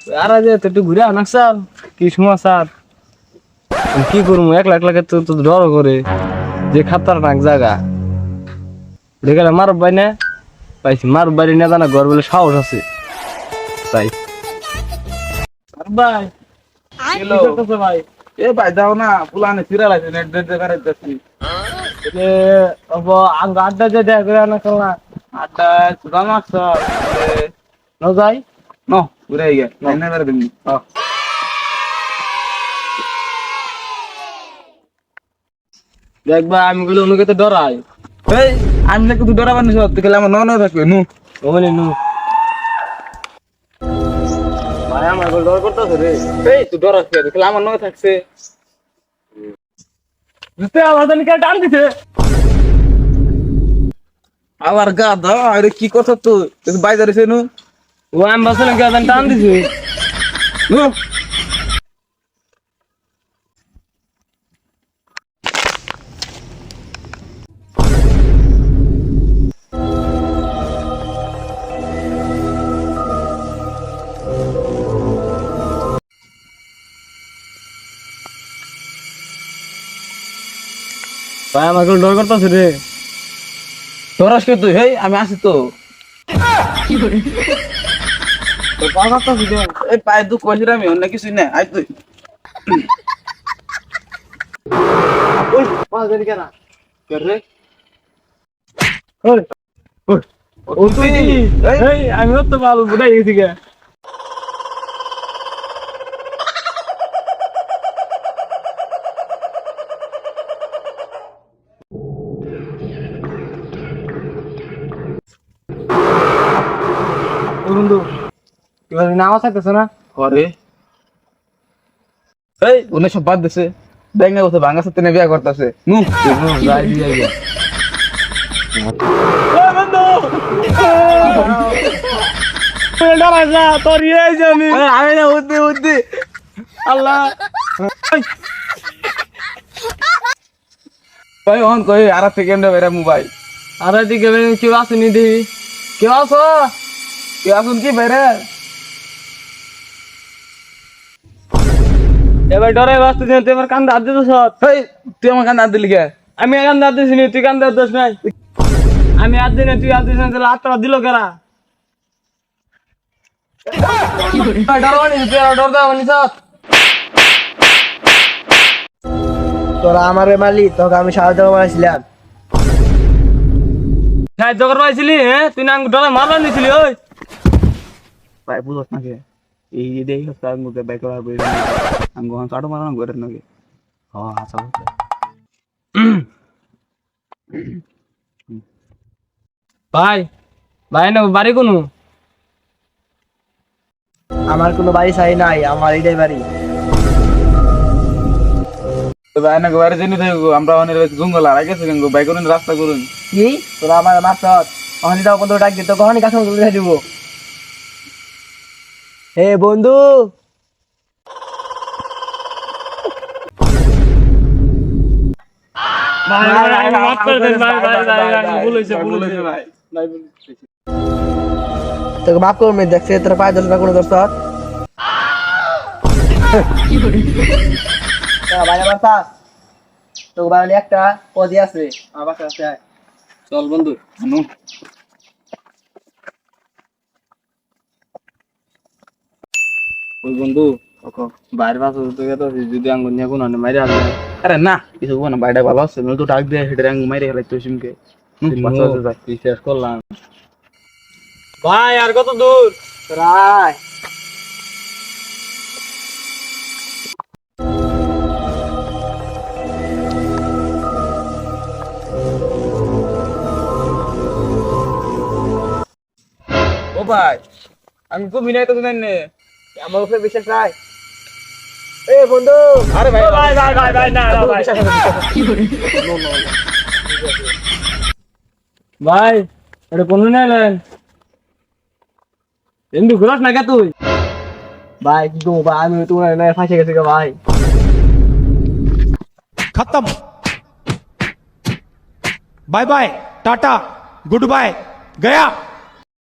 আর আজ একটু ঘুরে আনাক স্যার কি সমাচার কি করবো একলা একলা তো ডর করে যে খাতারনাক জায়গা দেখে মারব ভাই না পাইছি মারব বাড়ি না জানা ঘর বলে সাহস আছে তাই ভাই ভাই এ ভাই দাও না পুলানে সিরিয়াল আছে নেট দেট দেখারে যাচ্ছি আড্ডা যে দেখ করে আনা খেলা আড্ডা সুদাম আসছে ন যাই নো ঘুরে গিয়ে লাইনে বের দিন দেখবা আমি গুলো অনুকে তো ডরাই এই আমি নাকি তুই ডরাবার নিছ তুই খেলে আমার নন থাকবে নু ওমনি নু ভাই আমার গুলো ডর করতেছে রে এই তুই ডরাস কে খেলে আমার নন থাকছে বুঝতে আমার জানি কে টান দিছে আবার গা দাও আরে কি কথা তুই বাইরে রেছে নু ও আমি বসলাম কে টান দিছে নু ভাই আমার গুলো ডর করতেছে রে ডরাস কে তুই হেই আমি আসি তো ডর করতেছে রে এই পায়ে দুঃখ পাইছি আমি অন্য কিছুই না আই তুই ওই পাঁচ জানি কেনা কে রে ওই ওই ও তুই এই আমি তো ভালো বুঝাই গেছি কে বন্ধু এবার নাম থাকতেছে না করে এই উনি সব বাদ দিছে ব্যাংক না বসে ভাঙা সাথে বিয়া করতেছে নু যাই দিয়ে গিয়া বন্ধু ডরাস না তোর এই জানি আমি না উদ্দি আল্লাহ কই অন কই আর থেকে এমনে বেরা মোবাইল আর দিকে কেউ আসেনি দেখি কেউ আসো কে আসুন কি বেরে এবার ডরে বাঁচতে দিন তুই আমার কান্দা হাত দিতে সব এই তুই আমার কানে হাত দিলি কে আমি কান্দা হাত দিছিনি তুই কান্দা হাত দিস নাই আমি হাত দিনে তুই হাত দিস না তাহলে হাতটা দিল কেরা ডরবানি তুই আর ডর দাও সব তোরা আমারে মারলি তোকে আমি সাহায্য করেছিলাম। সাহায্য করবা আইছিলি হ্যাঁ তুই না ডরে মারবা নিছিলি ওই ভাই বুঝছ না কে এই দেই হচ্ছে আর মুকে বাইক করা বই আমি গোহান কাটো মারানো করে নাকি হ্যাঁ আচ্ছা ভাই ভাই না বাড়ি কোনো আমার কোনো বাড়ি সাই নাই, আমার এইটাই বাড়ি। তো ভাই না গোয়ারে জেনে থাকো আমরা অনেক জঙ্গল আর গেছে কেন বাইক করুন রাস্তা করুন কি তোরা আমার মাছ কখনই তাও কত ডাক দিত কখনই কাছে তুলে দিব। হে বন্ধু তোকে মাফ করবো দেখছে তোর পায়ে দশ কোনো দোষ বাইরে বার্তা তোকে বাইরে একটা পদি আছে আমার বাসা আছে চল বন্ধু নু ওই বন্ধু বাইরে পাশে তো যদি আঙ্গুল নিয়ে কোনো মাইরে আসবে আরে না কিছু না বাইরে ভালো আছে নতুন ডাক দিয়ে হেঁটে আঙ্গু মাইরে হেলাই তো সিমকে শেষ করলাম ভাই আর কত দূর রায় ও ভাই আমি খুব মিলাই তো শুনেন নে আমার উপরে বিশ্বাস নাই। এ বন্ধু আরে ভাই ভাই ভাই ভাই ভাই না ভাই ভাই এটা কোন নেলেন এমনি ঘুরাস না কে তুই ভাই কি গো ভাই আমি তোমার না ফাঁসে গেছে গো ভাই। खत्म bye bye tata goodbye गया।